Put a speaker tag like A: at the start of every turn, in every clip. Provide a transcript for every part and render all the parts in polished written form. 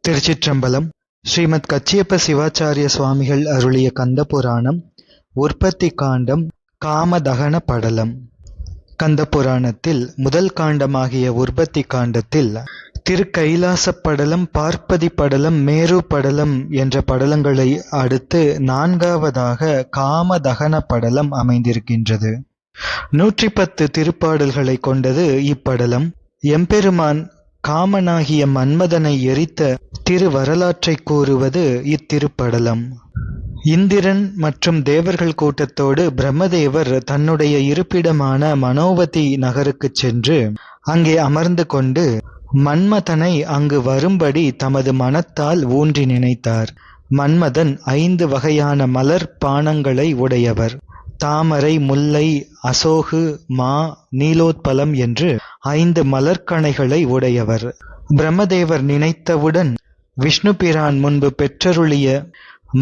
A: திருச்சிற்றம்பலம். ஸ்ரீமத் கச்சியப்ப சிவாச்சாரிய சுவாமிகள் அருளிய கந்தபுராணம் உற்பத்தி காண்டம் காமதகன படலம். கந்தபுராணத்தில் முதல் காண்டமாகிய உற்பத்தி காண்டத்தில் திருக்கைலாசப் படலம், பார்ப்பதி படலம், மேரு படலம் என்ற படலங்களை அடுத்து நான்காவதாக காமதகன படலம் அமைந்திருக்கின்றது. 110 திருப்பாடல்களை கொண்டது இப்படலம். எம்பெருமான் காமனாகிய மன்மதனை எரித்த திருவரலாற்றை கூறுவது இத்திருப்படலம். இந்திரன் மற்றும் தேவர்கள் கூட்டத்தோடு பிரம்மதேவர் தன்னுடைய இருப்பிடமான மனோவதி நகருக்குச் சென்று அங்கே அமர்ந்து கொண்டு மன்மதனை அங்கு வரும்படி தமது மனத்தால் ஊன்றி நினைத்தார். மன்மதன் 5 வகையான மலர் பானங்களை உடையவர். தாமரை, முல்லை, அசோகு, மா, நீலோத்பலம் என்று 5 மலர்கணைகளை உடையவர். பிரம்மதேவர் நினைத்தவுடன் விஷ்ணு பிரான் முன்பு பெற்றருளிய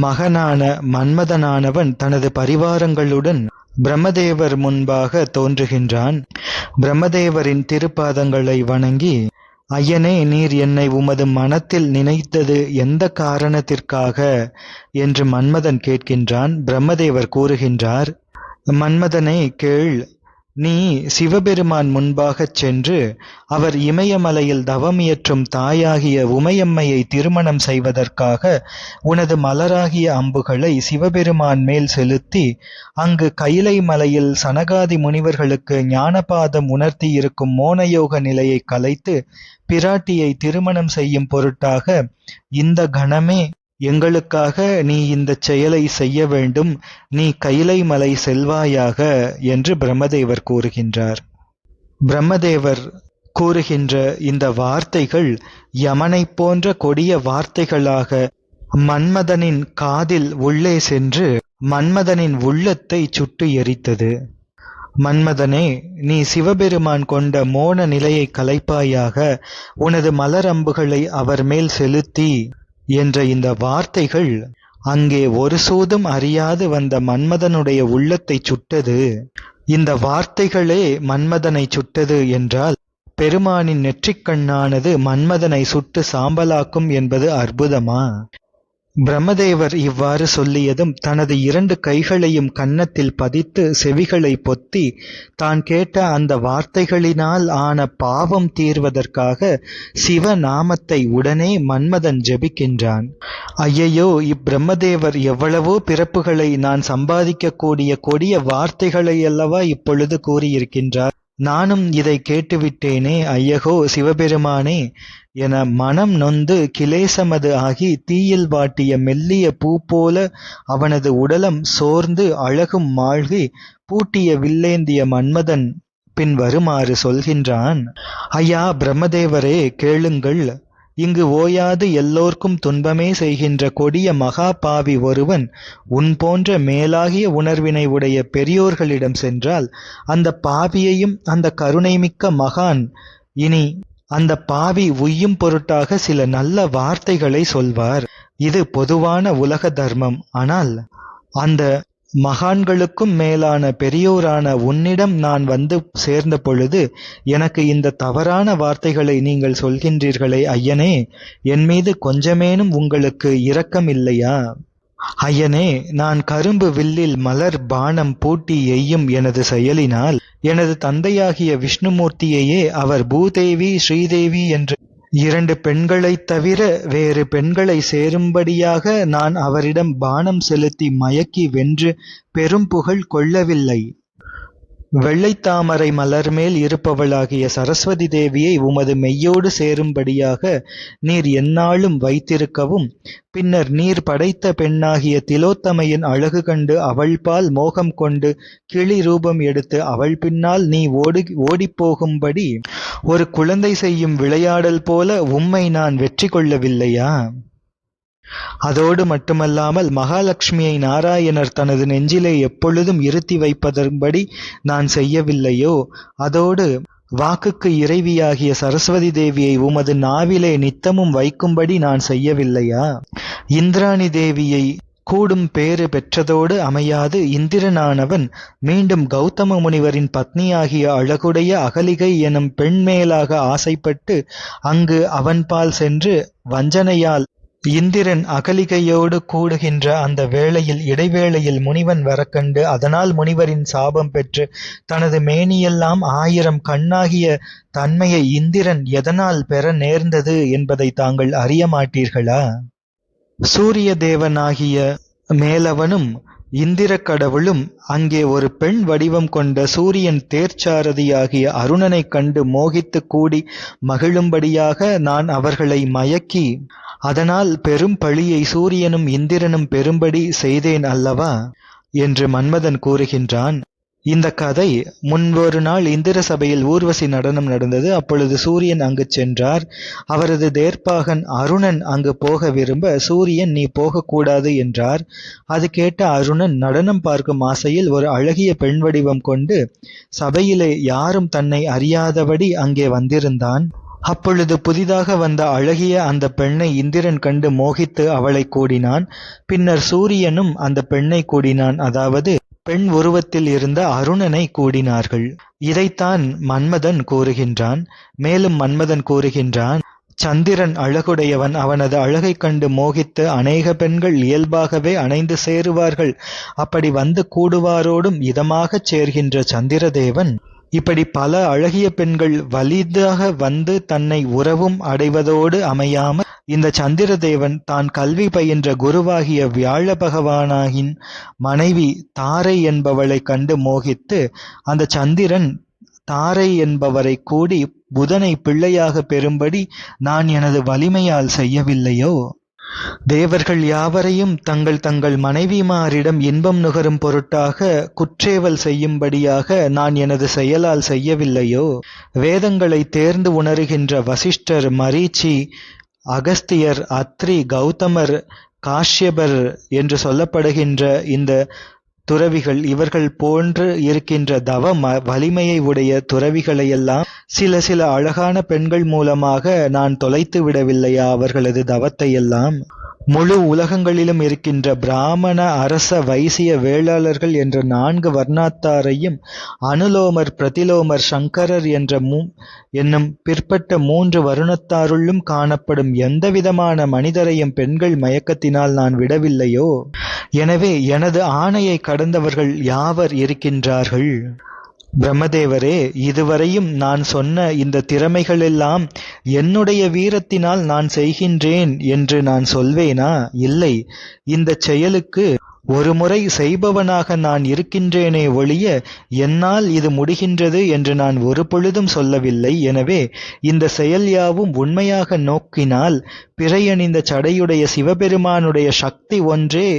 A: மகனான மன்மதனானவன் தனது பரிவாரங்களுடன் பிரம்மதேவர் முன்பாக தோன்றுகின்றான். பிரம்மதேவரின் திருப்பாதங்களை வணங்கி, ஐயனே, நீர் என்னை உமது மனத்தில் நினைத்தது எந்த காரணத்திற்காக என்று மன்மதன் கேட்கின்றான். பிரம்மதேவர் கூறுகின்றார், மன்மதனே கேள், நீ சிவபெருமான் முன்பாகச் சென்று அவர் இமயமலையில் தவமியற்றும் தாயாகிய உமையம்மையை திருமணம் செய்வதற்காக உனது மலராகிய அம்புகளை சிவபெருமான் மேல் செலுத்தி அங்கு கைலை மலையில் சனகாதி முனிவர்களுக்கு ஞானபாதம் உணர்த்தி இருக்கும் மோனயோக நிலையை கலைத்து பிராட்டியை திருமணம் செய்யும் பொருட்டாக இந்த கணமே எங்களுக்காக நீ இந்தச் செயலை செய்ய வேண்டும், நீ கைலை மலை செல்வாயாக என்று பிரம்மதேவர் கூறுகின்றார். பிரம்மதேவர் கூறுகின்ற இந்த வார்த்தைகள் யமனைப் போன்ற கொடிய வார்த்தைகளாக மன்மதனின் காதில் உள்ளே சென்று மன்மதனின் உள்ளத்தை சுட்டு எரித்தது. மன்மதனே, நீ சிவபெருமான் கொண்ட மோன நிலையை கலைப்பாயாக, உனது மலரம்புகளை அவர் மேல் செலுத்தி என்ற இந்த வார்த்தைகள் அங்கே ஒரு சூதும் அறியாது வந்த மன்மதனுடைய உள்ளத்தை சுட்டது. இந்த வார்த்தைகளே மன்மதனை சுட்டது என்றால் பெருமானின் நெற்றிக்கண்ணானது மன்மதனை சுட்டு சாம்பலாக்கும் என்பது அற்புதமா? பிரம்மதேவர் இவ்வாறு சொல்லியதும் தனது 2 கைகளையும் கன்னத்தில் பதித்து செவிகளை பொத்தி தான் கேட்ட அந்த வார்த்தைகளினால் ஆன பாவம் தீர்வதற்காக சிவநாமத்தை உடனே மன்மதன் ஜெபிக்கின்றான். ஐயையோ, இப்பிரம்மதேவர் எவ்வளவோ பிறப்புகளை நான் சம்பாதிக்கக்கூடிய கொடிய வார்த்தைகளை அல்லவா இப்பொழுது கூறியிருக்கின்றார். நானும் இதை கேட்டுவிட்டேனே, ஐயகோ சிவபெருமானே என மனம் நொந்து கிலேசமது ஆகி தீயில் வாட்டிய மெல்லிய பூ போல அவனது உடலம் சோர்ந்து அழகும் மாழ்கி பூட்டிய வில்லேந்திய மன்மதன் பின் வருமாறு சொல்கின்றான். ஐயா பிரம்மதேவரே, கேளுங்கள். இங்கு ஓயாது எல்லோர்க்கும் துன்பமே செய்கின்ற கொடிய மகா பாவி ஒருவன் உன் போன்ற மேலாகிய உணர்வினை உடைய பெரியோர்களிடம் சென்றால் அந்த பாவியையும் அந்த கருணைமிக்க மகான் இனி அந்த பாவி உய்யும் பொருட்டாக சில நல்ல வார்த்தைகளை சொல்வார். இது பொதுவான உலக தர்மம். ஆனால் அந்த மகான்களுக்கும் மேலான பெரியோரான உன்னிடம் நான் வந்து சேர்ந்த பொழுது எனக்கு இந்த தவறான வார்த்தைகளை நீங்கள் சொல்கின்றீர்களே ஐயனே, என் மீது கொஞ்சமேனும் உங்களுக்கு இரக்கம் இல்லையா? ஐயனே, நான் கரும்பு வில்லில் மலர் பானம் பூட்டி எய்யும் எனது செயலினால் எனது தந்தையாகிய விஷ்ணுமூர்த்தியையே அவர் பூதேவி ஸ்ரீதேவி என்று 2 பெண்களைத் தவிர வேறு பெண்களை சேரும்படியாக நான் அவரிடம் பானம் செலுத்தி மயக்கி வென்று பெரும் புகழ் கொள்ளவில்லை. வெள்ளைத்தாமரை மலர் மேல் இருப்பவளாகிய சரஸ்வதி தேவியை உமது மெய்யோடு சேரும்படியாக நீர் எந்நாளும் வைத்திருக்கவும், பின்னர் நீர் படைத்த பெண்ணாகிய திலோத்தமையின் அழகு கண்டு அவள்பால் மோகம் கொண்டு கிளி ரூபம் எடுத்து அவள் பின்னால் நீ ஓடிப்போகும்படி ஒரு குழந்தை செய்யும் விளையாடல் போல உம்மை நான் வெற்றி கொள்ளவில்லையா? அதோடு மட்டுமல்லாமல் மகாலட்சுமியை நாராயணர் தனது நெஞ்சிலே எப்பொழுதும் இருத்தி வைப்பதன்படி நான் செய்யவில்லையோ? அதோடு வாக்குக்கு இறைவியாகிய சரஸ்வதி தேவியை உமது நாவிலே நித்தமும் வைக்கும்படி நான் செய்யவில்லையா? இந்திராணி தேவியை கூடும் பேறு பெற்றதோடு அமையாது இந்திரனானவன் மீண்டும் கௌதம முனிவரின் பத்னியாகிய அழகுடைய அகலிகை எனும் பெண் மேலாக ஆசைப்பட்டு அங்கு அவன்பால் சென்று வஞ்சனையால் இந்திரன் அகலிகையோடு கூடுகின்ற அந்த வேளையில் இடைவேளையில் முனிவன் வரக்கண்டு அதனால் முனிவரின் சாபம் பெற்று தனது மேனியெல்லாம் 1000 கண்ணாகிய தன்மையை இந்திரன் எதனால் பெற நேர்ந்தது என்பதை தாங்கள் அறிய மாட்டீர்களா? சூரிய தேவனாகிய மேலவனும் இந்திரக் கடவுளும் அங்கே ஒரு பெண் வடிவம் கொண்ட சூரியன் தேர்ச்சாரதியாகிய அருணனைக் கண்டு மோகித்துக் கூடி மகிழும்படியாக நான் அவர்களை மயக்கி அதனால் பெரும் பழியை சூரியனும் இந்திரனும் பெறும்படி செய்தேன் அல்லவா என்று மன்மதன் கூறுகின்றான். இந்த கதை முன்பொரு நாள் இந்திர சபையில் ஊர்வசி நடனம் நடந்தது. அப்பொழுது சூரியன் அங்கு சென்றார். அவரது தேர்ப்பாகன் அருணன் அங்கு போக விரும்ப சூரியன் நீ போகக்கூடாது என்றார். அது கேட்ட அருணன் நடனம் பார்க்கும் ஆசையில் ஒரு அழகிய பெண் வடிவம் கொண்டு சபையிலே யாரும் தன்னை அறியாதபடி அங்கே வந்திருந்தான். அப்பொழுது புதிதாக வந்த அழகிய அந்த பெண்ணை இந்திரன் கண்டு மோகித்து அவளை கூடினான். பின்னர் சூரியனும் அந்த பெண்ணை கூடினான். அதாவது பெண் உருவத்தில் இருந்த அருணனை கூடினார்கள். இதைத்தான் மன்மதன் கூறுகின்றான். மேலும் மன்மதன் கூறுகின்றான், சந்திரன் அழகுடையவன். அவனது அழகைக் கண்டு மோகித்து அநேக பெண்கள் இயல்பாகவே அணைந்து சேருவார்கள். அப்படி வந்து கூடுவாரோடும் இதமாகச் சேர்கின்ற சந்திரதேவன் இப்படி பல அழகிய பெண்கள் வலிதாக வந்து தன்னை உறவும் அடைவதோடு அமையாமல் இந்த சந்திரதேவன் தான் கல்வி பயின்ற குருவாகிய வியாழ பகவானாகின் மனைவி தாரை என்பவளை கண்டு மோகித்து அந்த சந்திரன் தாரை என்பவரை கூடி புதனை பிள்ளையாக பெறும்படி நான் எனது வலிமையால் செய்யவில்லையோ? தேவர்கள் யாவரையும் தங்கள் தங்கள் மனைவிமாரிடம் இன்பம் நுகரும் பொருட்டாக குற்றேவல் செய்யும்படியாக நான் எனது செயலால் செய்யவில்லையோ? வேதங்களை தேர்ந்து உணருகின்ற வசிஷ்டர், மரீச்சி, அகஸ்தியர், அத்ரி, கௌதமர், காஷ்யபர் என்று சொல்லப்படுகின்ற இந்த துறவிகள் இவர்கள் போன்று இருக்கின்ற தவ வலிமையை உடைய துறவிகளையெல்லாம் சில அழகான பெண்கள் மூலமாக நான் தொலைத்து விடவில்லையா அவர்களது தவத்தையெல்லாம்? முழு உலகங்களிலும் இருக்கின்ற பிராமண, அரச, வைசிய, வேளாளர்கள் என்ற 4 வர்ணத்தாரையும் அனுலோமர், பிரதிலோமர், சங்கரர் என்னும் பிற்பட்ட 3 வருணத்தாருள்ளும் காணப்படும் எந்தவிதமான மனிதரையும் பெண்கள் மயக்கத்தினால் நான் விடவில்லையோ? எனவே எனது ஆணையை கடந்தவர்கள் யாவர் இருக்கின்றார்கள்? பிரம்மதேவரே, இதுவரையும் நான் சொன்ன இந்த திறமைகளெல்லாம் என்னுடைய வீரத்தினால் நான் செய்கின்றேன் என்று நான் சொல்வேனா? இல்லை. இந்தச் செயலுக்கு ஒருமுறை செய்பவனாக நான் இருக்கின்றேனே ஒழிய என்னால் இது முடிகின்றது என்று நான் ஒரு பொழுதும் சொல்லவில்லை. எனவே இந்த செயல் யாவும் உண்மையாக நோக்கினால் பிறையணிந்த சடையுடைய சிவபெருமானுடைய சக்தி ஒன்றே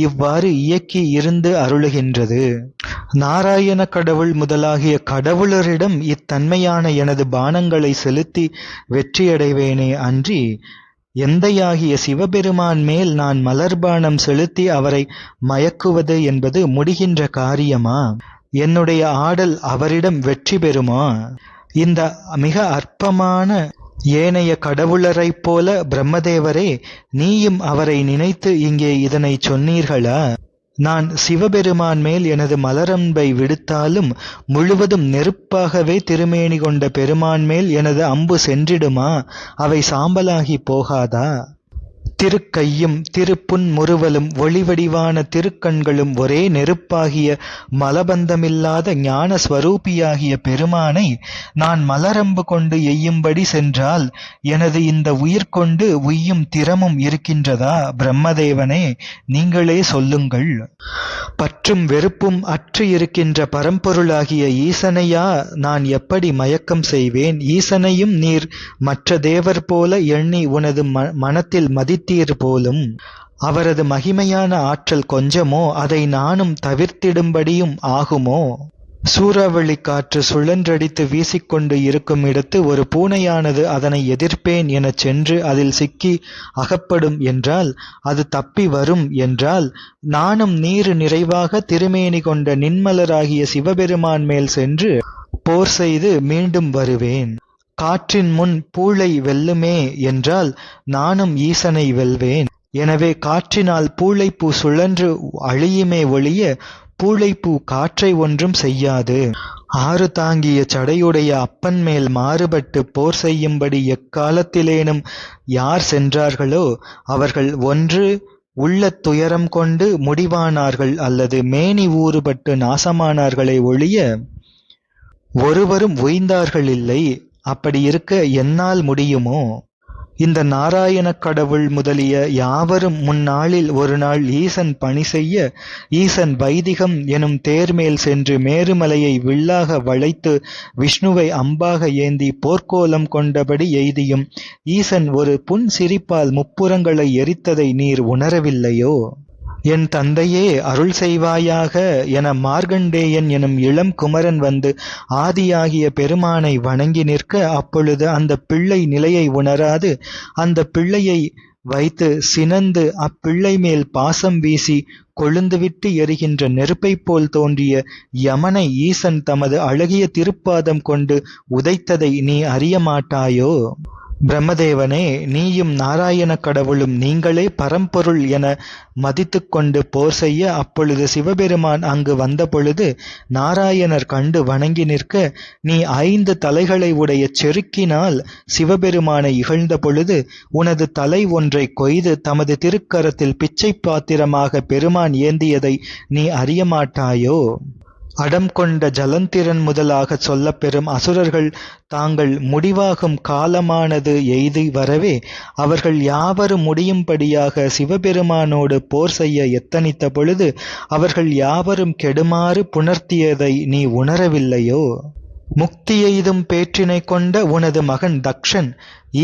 A: இவ்வாறு இயக்கி இருந்து அருளுகின்றது. நாராயண கடவுள் முதலாகிய கடவுளரிடம் இத்தன்மையான எனது பானங்களை செலுத்தி வெற்றியடைவேனே அன்றி எந்தையாகிய சிவபெருமான் மேல் நான் மலர்பானம் செலுத்தி அவரை மயக்குவது என்பது முடிகின்ற காரியமா? என்னுடைய ஆடல் அவரிடம் வெற்றி பெறுமா? இந்த மிக அற்பமான ஏனைய கடவுளரைப் போல பிரம்மதேவரே, நீயும் அவரை நினைத்து இங்கே இதனை சொன்னீர்களா? நான் சிவபெருமான் மேல் எனது மலரன்பை விடுத்தாலும் முழுவதும் நெருப்பாகவே திருமேனி கொண்ட பெருமான் மேல் எனது அம்பு சென்றிடுமா? அவை சாம்பலாகி போகாதா? திருக்கையும் திருப்புன் முறுவலும் ஒளிவடிவான திருக்கண்களும் ஒரே நெருப்பாகிய மலபந்தமில்லாத ஞான ஸ்வரூபியாகிய பெருமானை நான் மலரம்பு கொண்டு எய்யும்படி சென்றால் எனது இந்த உயிர் கொண்டு உய்யும் திறமும் இருக்கின்றதா? பிரம்மதேவனே, நீங்களே சொல்லுங்கள். பற்றும் வெறுப்பும் அற்று இருக்கின்ற பரம்பொருளாகிய ஈசனையா நான் எப்படி மயக்கம் செய்வேன்? ஈசனையும் நீர் மற்ற தேவர் போல எண்ணி உனது மனத்தில் மதித்தீர் போலும். அவரது மகிமையான ஆற்றல் கொஞ்சமோ? அதை நானும் தவிர்த்திடும்படியும் ஆகுமோ? சூறாவளி காற்று சுழன்றடித்து வீசிக்கொண்டு இருக்கும் இடத்து ஒரு பூனையானது அதனை எதிர்ப்பேன் எனச் சென்று அதில் சிக்கி அகப்படும் என்றால், அது தப்பி வரும் என்றால், நானும் நீரு நிறைவாக திருமேனி கொண்ட நின்மலராகிய சிவபெருமான் மேல் சென்று போர் செய்து மீண்டும் வருவேன். காற்றின் முன் பூளை வெல்லுமே என்றால் நானும் ஈசனை வெல்வேன். எனவே காற்றினால் பூளைப்பூ சுழன்று அழியுமே ஒழிய பூளைப்பூ காற்றை ஒன்றும் செய்யாது. ஆறு தாங்கிய சடையுடைய அப்பன் மேல் மாறுபட்டு போர் செய்யும்படி எக்காலத்திலேனும் யார் சென்றார்களோ அவர்கள் ஒன்று உள்ளத் துயரம் கொண்டு முடிவானார்கள் அல்லது மேனி ஊறுபட்டு நாசமானார்களே ஒழிய ஒருவரும் உய்ந்தார்களில்லை. அப்படி இருக்க என்னால் முடியுமோ? இந்த நாராயணக் கடவுள் முதலிய யாவரும் முன்னாளில் ஒரு நாள் ஈசன் பணி செய்ய ஈசன் வைதிகம் எனும் தேர்மேல் சென்று மேருமலையை வில்லாக வளைத்து விஷ்ணுவை அம்பாக ஏந்தி போர்க்கோலம் கொண்டபடி எய்தியும் ஈசன் ஒரு புன் சிரிப்பால் முப்புறங்களை எரித்ததை நீர் உணரவில்லையோ? என் தந்தையே அருள் செய்வாயாக என மார்கண்டேயன் எனும் இளம் குமரன் வந்து ஆதியாகிய பெருமானை வணங்கி நிற்க, அப்பொழுது அந்த பிள்ளை நிலையை உணராது அந்த பிள்ளையை வைத்து சினந்து அப்பிள்ளை மேல் பாசம் வீசி கொழுந்துவிட்டு எரிகின்ற நெருப்பைப் போல் தோன்றிய யமனை ஈசன் தமது அழகிய திருப்பாதம் கொண்டு உதைத்ததை நீ அறிய மாட்டாயோ? பிரம்மதேவனே, நீயும் நாராயணக் கடவுளும் நீங்களே பரம்பொருள் என மதித்துக் கொண்டு போர் செய்ய அப்பொழுது சிவபெருமான் அங்கு வந்தபொழுது நாராயணர் கண்டு வணங்கி நிற்க, நீ 5 தலைகளை உடைய செருக்கினால் சிவபெருமானை இகழ்ந்த பொழுது உனது தலை ஒன்றை கொய்து தமது திருக்கரத்தில் பிச்சை பாத்திரமாக பெருமான் ஏந்தியதை நீ அறியமாட்டாயோ? அடம் கொண்ட ஜலந்திரன் முதலாகச் சொல்லப்பெறும் அசுரர்கள் தாங்கள் முடிவாகும் காலமானது எய்தி வரவே அவர்கள் யாவரும் முடியும்படியாக சிவபெருமானோடு போர் செய்ய எத்தனித்த பொழுது அவர்கள் யாவரும் கெடுமாறு புணர்த்தியதை நீ உணரவில்லையோ? முக்தி எய்தும் பேற்றினை கொண்ட உனது மகன் தக்ஷன்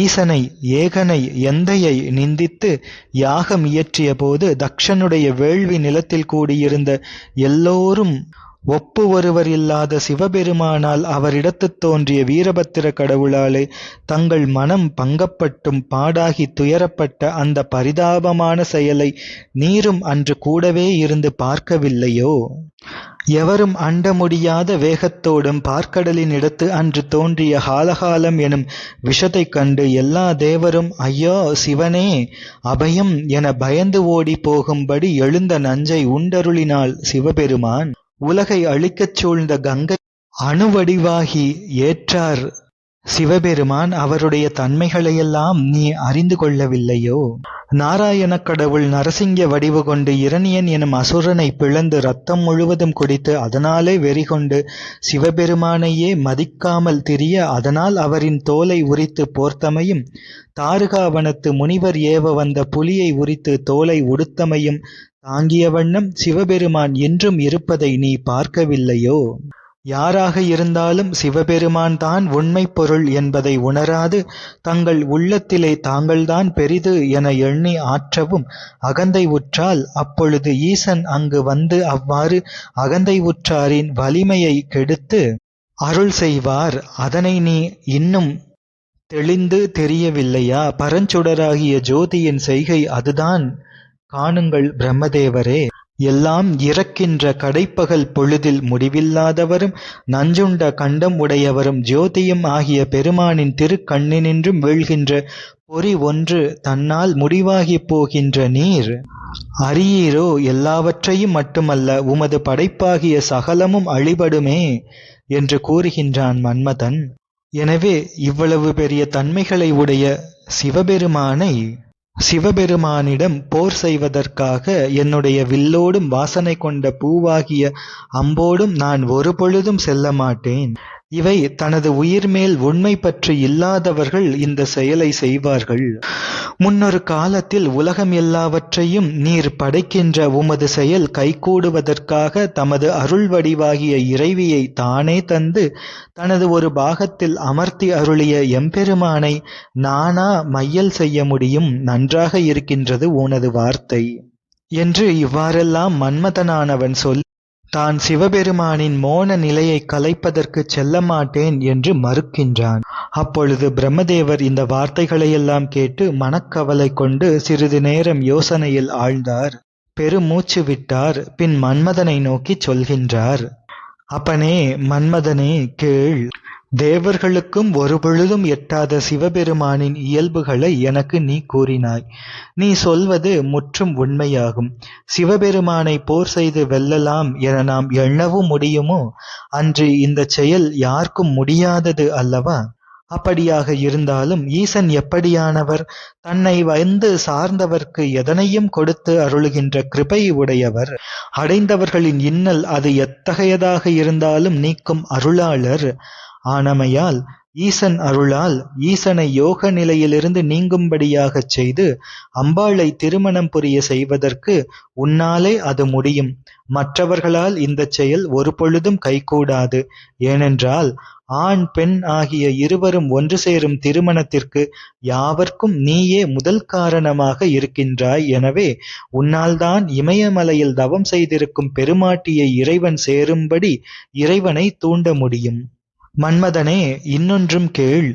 A: ஈசனை ஏகனை எந்தையை நிந்தித்து யாகம் இயற்றிய போது தக்ஷனுடைய வேள்வி நிலத்தில் கூடியிருந்த எல்லோரும் ஒப்பு ஒருவர் இல்லாத சிவபெருமானால் அவரிடத்துத் தோன்றிய வீரபத்திர கடவுளாலே தங்கள் மனம் பங்கப்பட்டும் பாடாகி துயரப்பட்ட அந்த பரிதாபமான செயலை நீரும் அன்று கூடவே இருந்து பார்க்கவில்லையோ? எவரும் அண்ட முடியாத வேகத்தோடும் பார்க்கடலின் இடத்து அன்று தோன்றிய ஹாலகாலம் எனும் விஷத்தைக் கண்டு எல்லா தேவரும் ஐயோ சிவனே அபயம் என பயந்து ஓடி போகும்படி எழுந்த நஞ்சை உண்டருளினாள் சிவபெருமான். உலகை அழிக்கச் சூழ்ந்த கங்கை அணுவடிவாகி ஏற்றார் சிவபெருமான். அவருடைய தன்மைகளையெல்லாம் நீ அறிந்து கொள்ளவில்லையோ? நாராயணக் கடவுள் நரசிங்க வடிவு கொண்டு இரணியன் எனும் அசுரனை பிளந்து இரத்தம் முழுவதும் குடித்து அதனாலே வெறிகொண்டு சிவபெருமானையே மதிக்காமல் திரிய அதனால் அவரின் தோலை உரித்து போர்த்தமையும் தாருகாவனத்து முனிவர் ஏவ வந்த புலியை உரித்து தோலை உடுத்தமையும் தாங்கிய வண்ணம் சிவபெருமான் என்றும் இருப்பதை நீ பார்க்கவில்லையோ? யாராக இருந்தாலும் சிவபெருமான் தான் உண்மை பொருள் என்பதை உணராது தங்கள் உள்ளத்திலே தாங்கள்தான் பெரிது என எண்ணி ஆற்றவும் அகந்தை உற்றால் அப்பொழுது ஈசன் அங்கு வந்து அவ்வாறு அகந்தை உற்றாரின் வலிமையை கெடுத்து அருள் செய்வார். அதனை நீ இன்னும் தெளிந்து தெரியவில்லையா? பரஞ்சுடராகிய ஜோதியின் செய்கை அதுதான் காணுங்கள் பிரம்மதேவரே. எல்லாம் இறக்கின்ற கடைப்பகல் பொழுதில் முடிவில்லாதவரும் நஞ்சுண்ட கண்டம் உடையவரும் ஜோதியும் ஆகிய பெருமானின் திருக்கண்ணினின்றும் வீழ்கின்ற பொறி ஒன்று தன்னால் முடிவாகிப் போகின்ற நீர் அறியீரோ? எல்லாவற்றையும் மட்டுமல்ல உமது படைப்பாகிய சகலமும் அழிபடுமே என்று கூறுகின்றான் மன்மதன். எனவே இவ்வளவு பெரிய தன்மைகளை உடைய சிவபெருமானிடம் போர் செய்வதற்காக என்னுடைய வில்லோடும் வாசனை கொண்ட பூவாகிய அம்போடும் நான் ஒரு பொழுதும் செல்ல மாட்டேன். இவை தனது உயிர்மேல் உண்மை பற்றி இல்லாதவர்கள் இந்த செயலை செய்வார்கள். முன்னொரு காலத்தில் உலகம் எல்லாவற்றையும் நீர் படைக்கின்ற உமது செயல் கைகூடுவதற்காக தமது அருள் வடிவாகிய இறைவியை தானே தந்து தனது ஒரு பாகத்தில் அமர்த்தி அருளிய எம்பெருமானை நானா மையல் செய்ய முடியும்? நன்றாக இருக்கின்றது உனது வார்த்தை என்று இவ்வாறெல்லாம் மன்மதனானவன் சொல்லி தான் சிவபெருமானின் மோன நிலையை கலைப்பதற்குச் செல்ல மாட்டேன் என்று மறுக்கின்றான். அப்பொழுது பிரம்மதேவர் இந்த வார்த்தைகளையெல்லாம் கேட்டு மனக்கவலை கொண்டு சிறிது நேரம் யோசனையில் ஆழ்ந்தார். பெருமூச்சு விட்டார். பின் மன்மதனை நோக்கி சொல்கின்றார். அப்பனே மன்மதனே கேள். தேவர்களுக்கும் ஒருபொழுதும் எட்டாத சிவபெருமானின் இயல்புகளை எனக்கு நீ கூறினாய். நீ சொல்வது முற்றும் உண்மையாகும். சிவபெருமானை போர் செய்து வெல்லலாம் என நாம் எண்ணவும் முடியுமோ? அன்று இந்தச் செயல் யார்க்கும் முடியாதது அல்லவா? அப்படியாக இருந்தாலும் ஈசன் எப்படியானவர்? தன்னை வந்து சார்ந்தவர்க்கு எதனையும் கொடுத்து அருளுகின்ற கிருபை உடையவர். அடைந்தவர்களின் இன்னல் அது எத்தகையதாக இருந்தாலும் நீக்கும் அருளாளர் ஆனமையால் ஈசன் அருளால் ஈசனை யோக நிலையிலிருந்து நீங்கும்படியாகச் செய்து அம்பாளை திருமணம் புரிய செய்வதற்கு உன்னாலே அது முடியும். மற்றவர்களால் இந்தச் செயல் ஒரு பொழுதும் கைகூடாது. ஏனென்றால் ஆண் பெண் ஆகிய இருவரும் ஒன்று சேரும் திருமணத்திற்கு யாவர்க்கும் நீயே முதல் காரணமாக இருக்கின்றாய். எனவே உன்னால்தான் இமயமலையில் தவம் செய்திருக்கும் பெருமாட்டியை இறைவன் சேரும்படி இறைவனை தூண்ட முடியும். மன்மதனே, இன்னொன்றும் கேள்.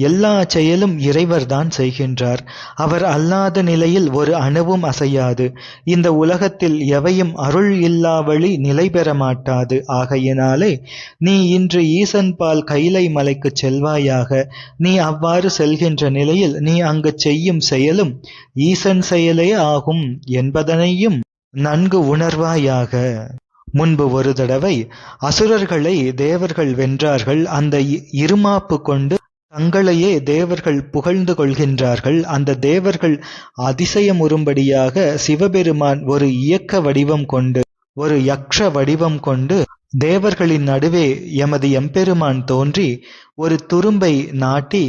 A: எல்லா செயலும் இறைவர்தான் செய்கின்றார். அவர் அல்லாத நிலையில் ஒரு அணுவும் அசையாது. இந்த உலகத்தில் எவையும் அருள் இல்லாவழி நிலை பெற மாட்டாது. ஆகையினாலே நீ இன்று ஈசன்பால் கைலை மலைக்குச் செல்வாயாக. நீ அவ்வாறு செல்கின்ற நிலையில் நீ அங்கு செய்யும் செயலும் ஈசன் செயலே ஆகும் என்பதனையும் நன்கு உணர்வாயாக. முன்பு ஒரு தடவை அசுரர்களை தேவர்கள் வென்றார்கள். அந்த இருமாப்பு கொண்டு தங்களையே தேவர்கள் புகழ்ந்து கொள்கின்றார்கள். அந்த தேவர்கள் அதிசயமுறும்படியாக சிவபெருமான் ஒரு இயக்க வடிவம் கொண்டு, ஒரு யக்ஷ வடிவம் கொண்டு தேவர்களின் நடுவே எமது எம்பெருமான் தோன்றி ஒரு துரும்பை நாட்டி,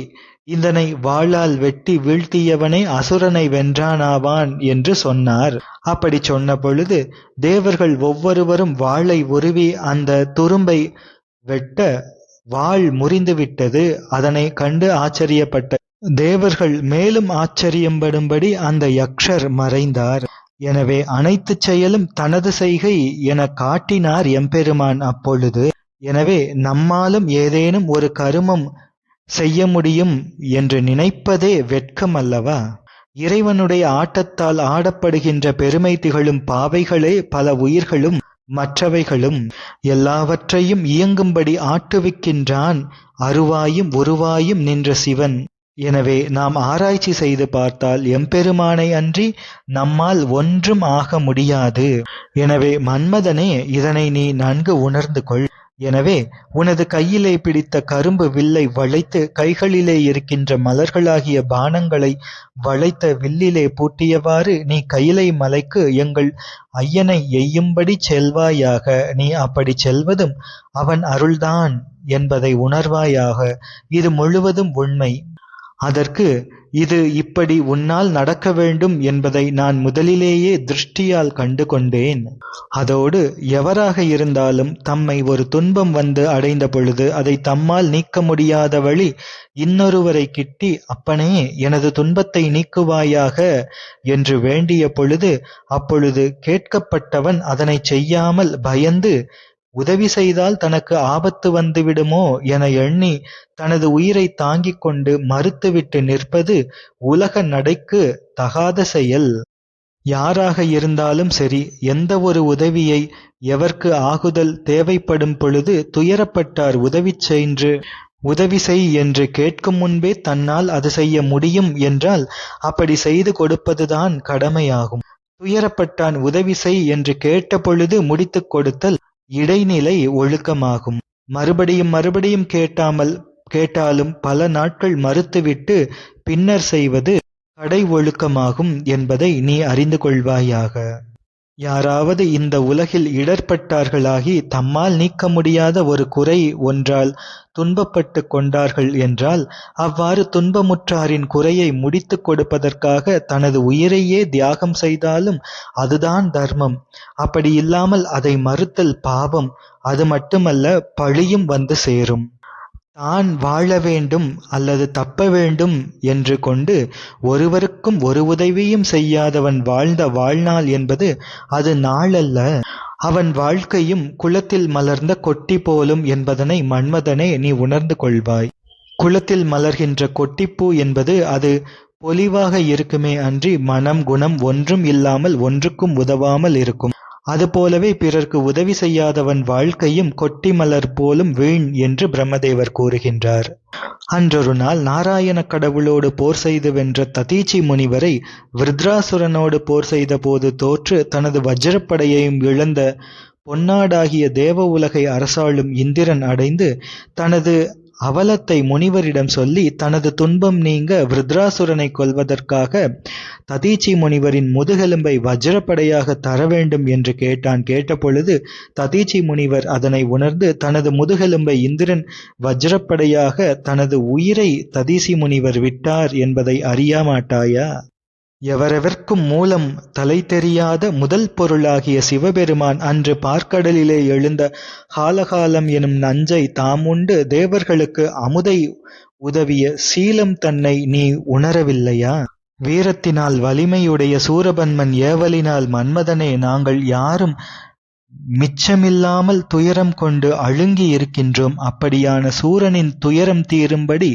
A: இதனை வாளால் வெட்டி வீழ்த்தியவனே அசுரனை வென்றானாவான் என்று சொன்னார். அப்படி சொன்ன பொழுது தேவர்கள் ஒவ்வொருவரும் வாளை உருவி அந்த துரும்பை வெட்ட வாள் முறிந்துவிட்டது. அதனை கண்டு ஆச்சரியப்பட்ட தேவர்கள் மேலும் ஆச்சரியப்படும்படி அந்த யக்ஷர் மறைந்தார். எனவே அனைத்து செயலும் தனது செய்கை என காட்டினார் எம்பெருமான் அப்பொழுது. எனவே நம்மாலும் ஏதேனும் ஒரு கருமம் செய்ய முடியும் என்று நினைப்பதே வெட்கம் அல்லவா? இறைவனுடைய ஆட்டத்தால் ஆடப்படுகின்ற பெருமை திகழும் பாவைகளே பல உயிர்களும் மற்றவைகளும் எல்லாவற்றையும் இயங்கும்படி ஆட்டுவிக்கின்றான் அருவாயும் உருவாயும் நின்ற சிவன். எனவே நாம் ஆராய்ச்சி செய்து பார்த்தால் எம்பெருமானை அன்றி நம்மால் ஒன்றும் ஆக முடியாது. எனவே மன்மதனே, இதனை நீ நன்கு உணர்ந்து கொள். எனவே உனது கையிலே பிடித்த கரும்பு வில்லை வளைத்து கைகளிலே இருக்கின்ற மலர்களாகிய பானங்களை வளைத்த வில்லிலே பூட்டியவாறு நீ கையிலை மலைக்கு எங்கள் ஐயனை எய்யும்படி செல்வாயாக. நீ அப்படி செல்வதும் அவன் அருள்தான் என்பதை உணர்வாயாக. இது முழுவதும் உண்மை. அதற்கு இது இப்படி உன்னால் நடக்க வேண்டும் என்பதை நான் முதலிலேயே திருஷ்டியால் கண்டு கொண்டேன். அதோடு எவராக இருந்தாலும் தம்மை ஒரு துன்பம் வந்து அடைந்த பொழுது அதை தம்மால் நீக்க முடியாத வழி இன்னொருவரை கிட்டி, அப்பனே எனது துன்பத்தை நீக்குவாயாக என்று வேண்டிய பொழுது அப்பொழுது கேட்கப்பட்டவன் அதனை செய்யாமல் பயந்து உதவி செய்தால் தனக்கு ஆபத்து வந்துவிடுமோ என எண்ணி தனது உயிரை தாங்கிக் கொண்டு மறுத்துவிட்டு நிற்பது உலக நடைக்கு தகாத செயல். யாராக இருந்தாலும் சரி, எந்த ஒரு உதவியை எவர்க்கு ஆகுதல் தேவைப்படும் பொழுது துயரப்பட்டார் உதவி செய் என்று கேட்கும் முன்பே தன்னால் அது செய்ய முடியும் என்றால் அப்படி செய்து கொடுப்பதுதான் கடமையாகும். துயரப்பட்டான் உதவி செய் என்று கேட்ட பொழுது முடித்துக் கொடுத்தல் இடைநிலை ஒழுக்கமாகும். மறுபடியும் கேட்டாலும் பல நாட்கள் மறுத்துவிட்டு பின்னர் செய்வது கடை ஒழுக்கமாகும் என்பதை நீ அறிந்து கொள்வாயாக. யாராவது இந்த உலகில் இடர்பட்டார்களாகி தம்மால் நீக்க முடியாத ஒரு குறை ஒன்றால் துன்பப்பட்டு கொண்டார்கள் என்றால் அவ்வாறு துன்பமுற்றாரின் குறையை முடித்து கொடுப்பதற்காக தனது உயிரையே தியாகம் செய்தாலும் அதுதான் தர்மம். அப்படி இல்லாமல் அதை மறுத்தல் பாவம். அது மட்டுமல்ல, பழியும் வந்து சேரும். தான் வாழ வேண்டும் அல்லது தப்ப வேண்டும் என்று கொண்டு ஒருவருக்கும் ஒரு உதவியும் செய்யாதவன் வாழ்ந்த வாழ்நாள் என்பது அது நாளல்ல. அவன் வாழ்க்கையும் குளத்தில் மலர்ந்த கொட்டி போலும் என்பதனை மன்மதனே நீ உணர்ந்து கொள்வாய். குளத்தில் மலர்கின்ற கொட்டிப்பூ என்பது அது பொலிவாக இருக்குமே அன்றி மனம் குணம் ஒன்றும் இல்லாமல் ஒன்றுக்கும் உதவாமல் இருக்கும். அதுபோலவே பிறர்க்கு உதவி செய்யாதவன் வாழ்க்கையும் கொட்டி மலர் போலும் வீண் என்று பிரம்மதேவர் கூறுகின்றார். அன்றொரு நாள் நாராயணக் கடவுளோடு போர் செய்து வென்ற ததீச்சி முனிவரை விருத்ராசுரனோடு போர் செய்த போது தோற்று தனது வஜ்ரப்படையையும் இழந்த பொன்னாடாகிய தேவ உலகை அரசாளும் இந்திரன் அடைந்து தனது அவலத்தை முனிவரிடம் சொல்லி தனது துன்பம் நீங்க விருத்ராசுரனை கொல்வதற்காக ததீச்சி முனிவரின் முதுகெலும்பை வஜ்ரப்படையாக தர வேண்டும் என்று கேட்டான். கேட்டபொழுது ததீச்சி முனிவர் அதனை உணர்ந்து தனது முதுகெலும்பை இந்திரன் வஜ்ரப்படையாக தனது உயிரை ததீசி முனிவர் விட்டார் என்பதை அறியாமாட்டாயா? எவரெவர்க்கும் மூலம் தலை தெரியாத முதல் பொருளாகிய சிவபெருமான் அன்று பார்க்கடலிலே எழுந்த காலகாலம் எனும் நஞ்சை தாமுண்டு தேவர்களுக்கு அமுதை உதவிய சீலம் தன்னை நீ உணரவில்லையா? வீரத்தினால் வலிமையுடைய சூரபன்மன் ஏவலினால் மன்மதனே நாங்கள் யாரும் மிச்சமில்லாமல் துயரம் கொண்டு அழுங்கி இருக்கின்றோம். அப்படியான சூரனின் துயரம் தீரும்படி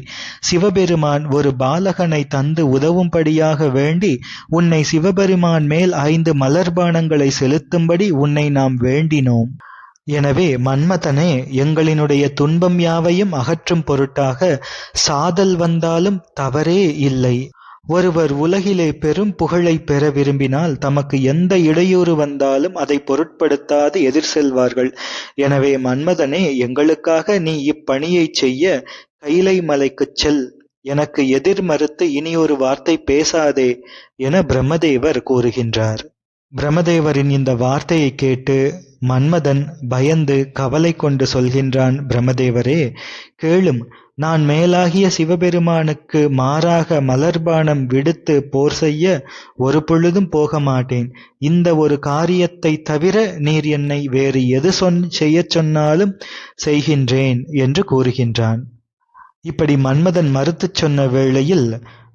A: சிவபெருமான் ஒரு பாலகனை தந்து உதவும்படியாக வேண்டி உன்னை சிவபெருமான் மேல் 5 மலர்பானங்களை செலுத்தும்படி உன்னை நாம் வேண்டினோம். எனவே மன்மதனே, எங்களினுடைய துன்பம் யாவையும் அகற்றும் பொருட்டாக சாதல் வந்தாலும் தவறே இல்லை. ஒருவர் உலகிலே பெரும் புகழை பெற விரும்பினால் தமக்கு எந்த இடையூறு வந்தாலும் அதை பொருட்படுத்தாது எதிர் செல்வார்கள். எனவே மன்மதனே, எங்களுக்காக நீ இப்பணியைச் செய்ய கைலை மலைக்குச் செல். எனக்கு எதிர் மறுத்து இனியொரு வார்த்தை பேசாதே என பிரம்மதேவர் கூறுகின்றார். பிரம்மதேவரின் இந்த வார்த்தையை கேட்டு மன்மதன் பயந்து கவலை கொண்டு சொல்கின்றான். பிரம்மதேவரே, கேளும். நான் மேலாகிய சிவபெருமானுக்கு மாறாக மலர்பானம் விடுத்து போர் செய்ய ஒரு பொழுதும் போக மாட்டேன். இந்த ஒரு காரியத்தை தவிர நீர் என்னை வேறு எது செய்யச் சொன்னாலும் செய்கின்றேன் என்று கூறுகின்றான். இப்படி மன்மதன் மறுத்துச் சொன்ன வேளையில்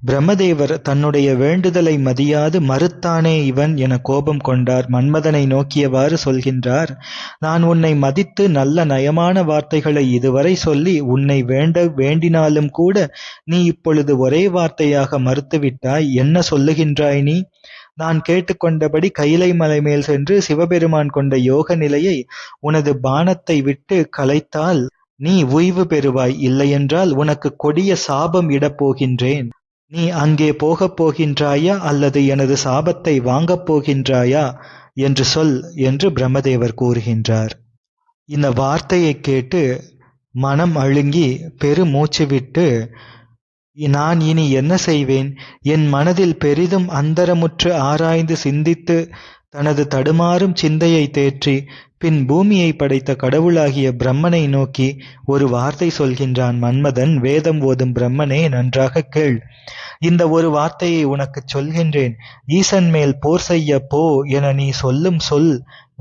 A: பிரம்மதேவர் தன்னுடைய வேண்டுதலை மதியாது மறுத்தானே இவன் என கோபம் கொண்டார். மன்மதனை நோக்கியவாறு சொல்கின்றார். நான் உன்னை மதித்து நல்ல நயமான வார்த்தைகளை இதுவரை சொல்லி உன்னை வேண்டினாலும் கூட நீ இப்பொழுது ஒரே வார்த்தையாக மறுத்துவிட்டாய். என்ன சொல்லுகின்றாய் நீ? நான் கேட்டுக்கொண்டபடி கைலை மலை மேல் சென்று சிவபெருமான் கொண்ட யோக நிலையை உனது பானத்தை விட்டு கலைத்தால் நீ உய்வு பெறுவாய். இல்லையென்றால் உனக்கு கொடிய சாபம் இடப் போகின்றேன். நீ அங்கே போகப் போகின்றாயா அல்லது எனது சாபத்தை வாங்கப் போகின்றாயா என்று சொல் என்று பிரம்மதேவர் கூறுகின்றார். இந்த வார்த்தையை கேட்டு மனம் அழுங்கி பெருமூச்சு விட்டு நான் இனி என்ன செய்வேன்? என் மனதில் பெரிதும் அந்தரமுற்று ஆராய்ந்து சிந்தித்து தனது தடுமாறும் சிந்தையை தேற்றி பின் பூமியை படைத்த கடவுளாகிய பிரம்மனை நோக்கி ஒரு வார்த்தை சொல்கின்றான் மன்மதன். வேதம் ஓதும் பிரம்மனே, நன்றாக கேள். இந்த ஒரு வார்த்தையை உனக்குச் சொல்கின்றேன். ஈசன் மேல் போர் செய்ய போ என நீ சொல்லும் சொல்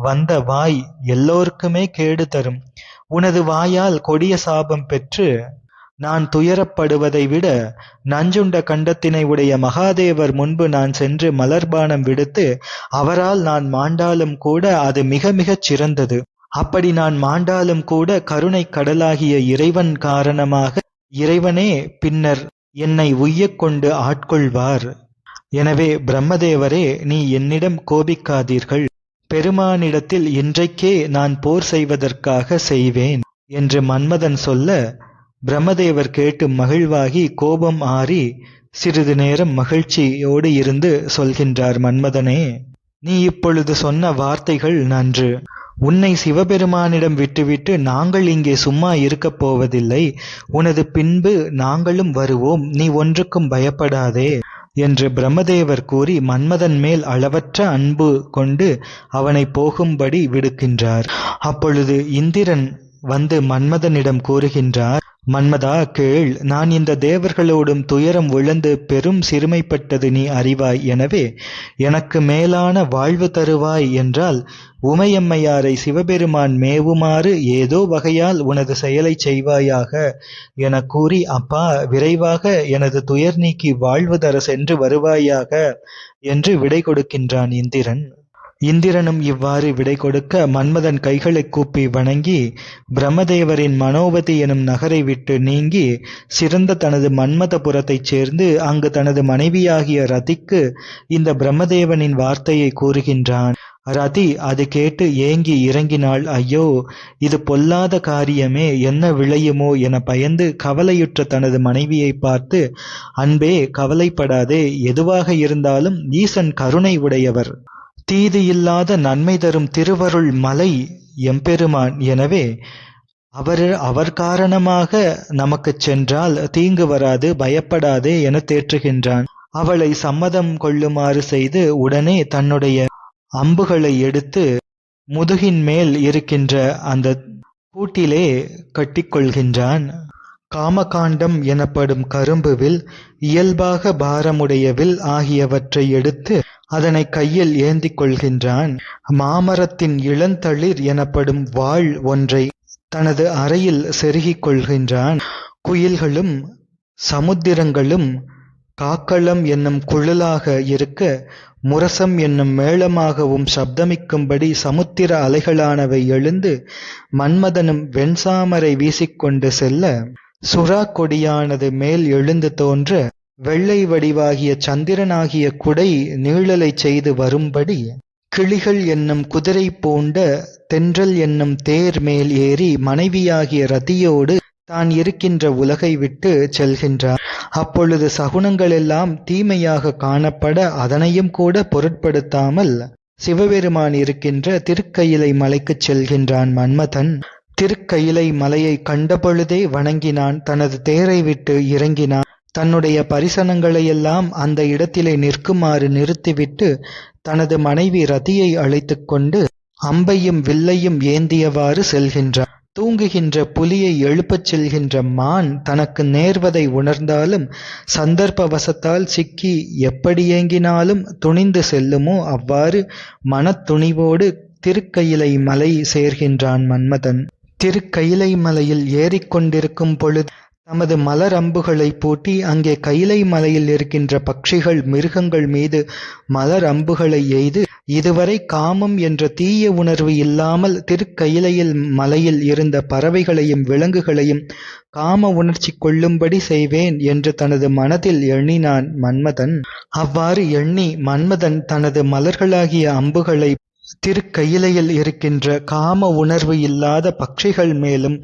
A: வந்த வாய் எல்லோருக்குமே கேடு தரும். உனது வாயால் கொடிய சாபம் பெற்று நான் துயரப்படுவதை விட நஞ்சுண்ட கண்டத்தினை உடைய மகாதேவர் முன்பு நான் சென்று மலர்பானம் விடுத்து அவரால் நான் மாண்டாலும் கூட அது மிக மிகச் சிறந்தது. அப்படி நான் மாண்டாலும் கூட கருணை கடலாகிய இறைவன் காரணமாக இறைவனே பின்னர் என்னை உய்யக் கொண்டு ஆட்கொள்வார். எனவே பிரம்மதேவரே, நீ என்னிடம் கோபிக்காதீர்கள். பெருமானிடத்தில் இன்றைக்கே நான் போர் செய்வதற்காக செய்வேன் என்று மன்மதன் சொல்ல பிரம்மதேவர் கேட்டு மகிழ்வாகி கோபம் ஆறி சிறிது நேரம் மகிழ்ச்சியோடு இருந்து சொல்கின்றார். மன்மதனே, நீ இப்பொழுது சொன்ன வார்த்தைகள் நன்று. உன்னை சிவபெருமானிடம் விட்டுவிட்டு நாங்கள் இங்கே சும்மா இருக்கப் போவதில்லை. உனது பின்பு நாங்களும் வருவோம். நீ ஒன்றுக்கும் பயப்படாதே என்று பிரம்மதேவர் கூறி மன்மதன் மேல் அளவற்ற அன்பு கொண்டு அவனை போகும்படி விடுக்கின்றார். அப்பொழுது இந்திரன் வந்து மன்மதனிடம் கூறுகின்றார். மன்மதா, கேள். நான் இந்த தேவர்களோடும் துயரம் விழுந்து பெரும் சிறுமைப்பட்டது நீ அறிவாய். எனவே எனக்கு மேலான வாழ்வு தருவாய் என்றால் உமையம்மையாரை சிவபெருமான் மேவுமாறு ஏதோ வகையால் உனது செயலை செய்வாயாக என கூறி, அப்பா, விரைவாக எனது துயர் நீக்கி வாழ்வு தர சென்று வருவாயாக என்று விடை கொடுக்கின்றான் இந்திரன். இந்திரனும் இவ்வாறு விடை கொடுக்க மன்மதன் கைகளைக் கூப்பி வணங்கி பிரம்மதேவரின் மனோவதி எனும் நகரை விட்டு நீங்கி சிறந்த தனது மன்மதபுரத்தைச் சேர்ந்து அங்கு தனது மனைவியாகிய ரதிக்கு இந்த பிரம்மதேவனின் வார்த்தையை கூறுகின்றான். ரதி அது கேட்டு ஏங்கி இறங்கினாள். ஐயோ, இது பொல்லாத காரியமே, என்ன விளையுமோ என பயந்து கவலையுற்ற தனது மனைவியை பார்த்து, அன்பே, கவலைப்படாதே, எதுவாக இருந்தாலும் ஈசன் கருணை உடையவர், தீது இல்லாத நன்மை தரும் திருவருள் மலை எம்பெருமான். எனவே அவர் காரணமாக நமக்குச் சென்றால் தீங்கு வராது, பயப்படாதே என தேற்றுகின்றான். அவளை சம்மதம் கொள்ளுமாறு செய்து உடனே தன்னுடைய அம்புகளை எடுத்து முதுகின் மேல் இருக்கின்ற அந்த கூட்டிலே கட்டிக்கொள்கின்றான். காமகாண்டம் எனப்படும் கரும்புவில் இயல்பாக பாரமுடைய வில் ஆகியவற்றை எடுத்து அதனை கையில் ஏந்திக் கொள்கின்றான். மாமரத்தின் இளந்தளிர் எனப்படும் வாள் ஒன்றை தனது அறையில் செருகிக் கொள்கின்றான். குயில்களும் சமுத்திரங்களும் காக்களம் என்னும் குழலாக இருக்க, முரசம் என்னும் மேளமாகவும் சப்தமிக்கும்படி சமுத்திர அலைகளானவை எழுந்து மன்மதனும் வெண்சாமரை வீசிக்கொண்டு செல்ல, சுறா கொடியானது மேல் எழுந்து தோன்ற, வெள்ளை வடிவாகிய சந்திரனாகிய குடை நீழலை செய்து வரும்படி, கிளிகள் என்னும் குதிரை பூண்ட தென்றல் என்னும் தேர் மேல் ஏறி மனைவியாகிய ரதியோடு தான் இருக்கின்ற உலகை விட்டு செல்கின்றார். அப்பொழுது சகுனங்களெல்லாம் தீமையாக காணப்பட அதனையும் கூட பொருட்படுத்தாமல் சிவபெருமான் இருக்கின்ற திருக்கயிலை மலைக்குச் செல்கின்றான் மன்மதன். திருக்கயிலை மலையை கண்டபொழுதே வணங்கினான். தனது தேரை விட்டு இறங்கினான். தன்னுடைய பரிசனங்களையெல்லாம் அந்த இடத்திலே நிற்குமாறு நிறுத்திவிட்டு தனது மனைவி ரதியை அழைத்து கொண்டு அம்பையும் வில்லையும் ஏந்தியவாறு செல்கின்றான். தூங்குகின்ற புலியை எழுப்பச் செல்கின்ற மான் தனக்கு நேர்வதை உணர்ந்தாலும் சந்தர்ப்பவசத்தால் சிக்கி எப்படி ஏங்கினாலும் துணிந்து செல்லுமோ அவ்வாறு மனத்துணிவோடு திருக்கயிலை மலை சேர்கின்றான் மன்மதன். திருக்கயிலை மலையில் ஏறிக்கொண்டிருக்கும் பொழுது தமது மலர் அம்புகளை பூட்டி அங்கே கைலை மலையில் இருக்கின்ற பட்சிகள் மிருகங்கள் மீது மலர் அம்புகளை எய்து, இதுவரை காமம் என்ற தீய உணர்வு இல்லாமல் திருக்கயிலையில் மலையில் இருந்த பறவைகளையும் விலங்குகளையும் காம உணர்ச்சி கொள்ளும்படி செய்வேன் என்று தனது மனதில் எண்ணினான் மன்மதன். அவ்வாறு எண்ணி மன்மதன் தனது மலர்களாகிய அம்புகளை திருக்கயிலையில் இருக்கின்ற காம உணர்வு இல்லாத பட்சிகள் மேலும்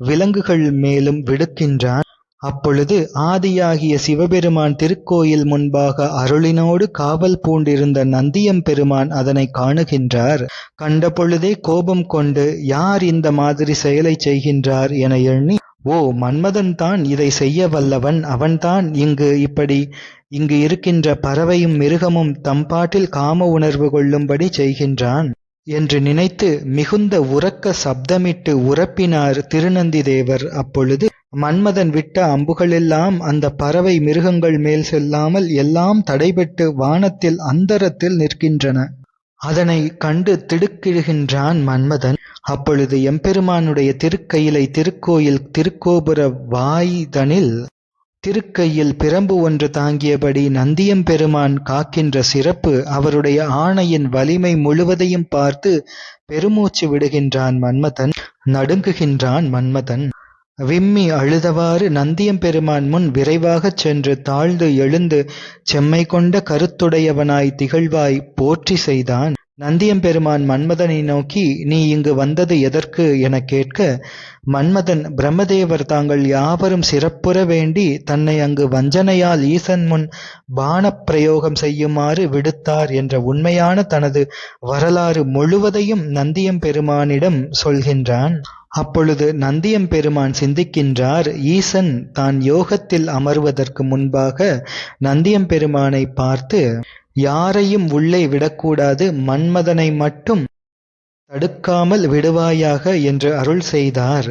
A: விலங்குகள் மேலும் விடுக்கின்றான். அப்பொழுது ஆதியாகிய சிவபெருமான் திருக்கோயில் முன்பாக அருளினோடு காவல் பூண்டிருந்த நந்தியம்பெருமான் அதனை காணுகின்றார். கண்டபொழுதே கோபம் கொண்டு, யார் இந்த மாதிரி செயலை செய்கின்றார் என எண்ணி, ஓ, மன்மதன் தான் இதை செய்ய வல்லவன், அவன்தான் இங்கு இருக்கின்ற பறவையும் மிருகமும் தம்பாட்டில் காம உணர்வு கொள்ளும்படி செய்கின்றான் என்று நினைத்து மிகுந்த உரக்க சப்தமிட்டு உரப்பினார் திருநந்தி தேவர். அப்பொழுது மன்மதன் விட்ட அம்புகளெல்லாம் அந்த பறவை மிருகங்கள் மேல் செல்லாமல் எல்லாம் தடைபட்டு வானத்தில் அந்தரத்தில் நிற்கின்றன. அதனை கண்டு திடுக்கிடுகின்றான் மன்மதன். அப்பொழுது எம்பெருமானுடைய திருக்கயிலை திருக்கோயில் திருக்கோபுர வாய்தனில் திருக்கையில் பிரம்பு ஒன்று தாங்கியபடி நந்தியம்பெருமான் காக்கின்ற சிறப்பு, அவருடைய ஆணையின் வலிமை முழுவதையும் பார்த்து பெருமூச்சு விடுகின்றான் மன்மதன். நடுங்குகின்றான் மன்மதன். விம்மி அழுதவாறு நந்தியம்பெருமான் முன் விரைவாகச் சென்று தாழ்ந்து எழுந்து செம்மை கொண்ட கருத்துடையவனாய் திகழ்வாய் போற்றி செய்தான். நந்தியம்பெருமான் மன்மதனை நோக்கி, நீ இங்கு வந்தது எதற்கு என கேட்க, மன்மதன் பிரம்மதேவர் தாங்கள் யாவரும் சிறப்புற வேண்டி தன்னை அங்கு வஞ்சனையால் ஈசன் முன் பானப் பிரயோகம் செய்யுமாறு விடுத்தார் என்ற உண்மையான தனது வரலாறு முழுவதையும் நந்தியம்பெருமானிடம் சொல்கின்றான். அப்பொழுது நந்தியம்பெருமான் சிந்திக்கின்றார். ஈசன் தான் யோகத்தில் அமர்வதற்கு முன்பாக நந்தியம்பெருமானை பார்த்து, யாரையும் உள்ளே விடக்கூடாது, மன்மதனை மட்டும் தடுக்காமல் விடுவாயாக என்று அருள் செய்தார்.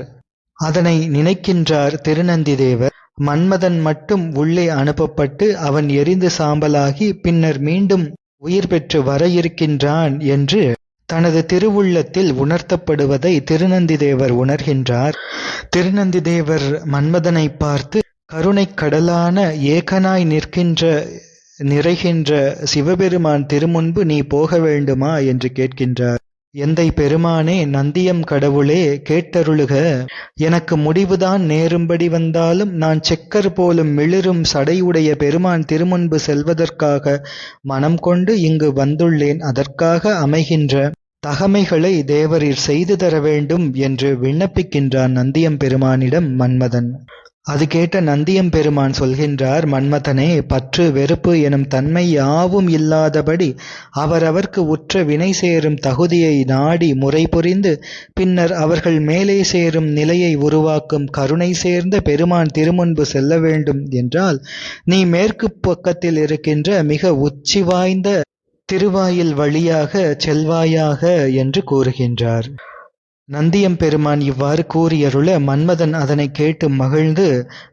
A: அதனை நினைக்கின்றார் திருநந்திதேவர். மன்மதன் மட்டும் உள்ளே அனுப்பப்பட்டு அவன் எரிந்து சாம்பலாகி பின்னர் மீண்டும் உயிர் பெற்று வர இருக்கின்றான் என்று தனது திருவுள்ளத்தில் உணர்த்தப்படுவதை திருநந்திதேவர் உணர்கின்றார். திருநந்திதேவர் மன்மதனை பார்த்து, கருணைக் கடலான ஏகனாய் நிறைகின்ற சிவபெருமான் திருமுன்பு நீ போக வேண்டுமா என்று கேட்கின்றார். எந்தை பெருமானே, நந்தியம் கடவுளே, கேட்டருளுக. எனக்கு முடிவுதான் நேரும்படி வந்தாலும் நான் செக்கர் போலும் மிளிரும் சடையுடைய பெருமான் திருமுன்பு செல்வதற்காக மனம் கொண்டு இங்கு வந்துள்ளேன். அதற்காக அமைகின்ற தகமைகளை தேவரீர் செய்து தர வேண்டும் என்று விண்ணப்பிக்கின்றான் நந்தியம் பெருமானிடம் மன்மதன். அது கேட்ட நந்தியம் பெருமான் சொல்கின்றார், மன்மதனே, பற்று வெறுப்பு எனும் தன்மை யாவும் இல்லாதபடி அவரவர்க்கு உற்ற வினை சேரும் தகுதியை நாடி முறை புரிந்து பின்னர் அவர்கள் மேலே சேரும் நிலையை உருவாக்கும் கருணை சேர்ந்த பெருமான் திருமுன்பு செல்ல வேண்டும் என்றால் நீ மேற்கு பக்கத்தில் இருக்கின்ற மிக உச்சி வாய்ந்த திருவாயில் வழியாக செல்வாயாக என்று கூறுகின்றார். நந்தியம் பெருமான் இவ்வாறு கூறியருள மன்மதன் அதனை கேட்டு மகிழ்ந்து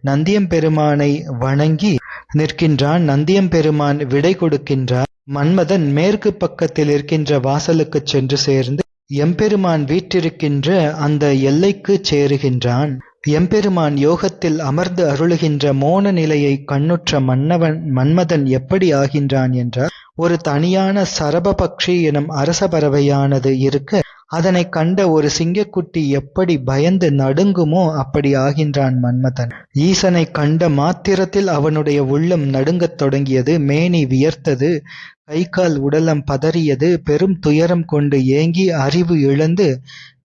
A: நந்தியம் பெருமானை வணங்கி நிற்கின்றான். நந்தியம் பெருமான் விடை கொடுக்கின்றார். மன்மதன் மேற்கு பக்கத்தில் இருக்கின்ற வாசலுக்கு சென்று சேர்ந்து எம்பெருமான் வீற்றிருக்கின்ற அந்த எல்லைக்கு சேருகின்றான். எம்பெருமான் யோகத்தில் அமர்ந்து அருளுகின்ற மோன நிலையை கண்ணுற்ற மன்மதன் எப்படி ஆகின்றான் என்றால், ஒரு தனியான சரபபக்ஷி எனும் அரச பறவையானது இருக்க அதனை கண்ட ஒரு சிங்கக்குட்டி எப்படி பயந்து நடுங்குமோ அப்படி ஆகின்றான் மன்மதன். ஈசனை கண்ட மாத்திரத்தில் அவனுடைய உள்ளம் நடுங்கத் தொடங்கியது. மேனி வியர்த்தது. கை கால் உடலம் பதறியது. பெரும் துயரம் கொண்டு ஏங்கி அறிவு இழந்து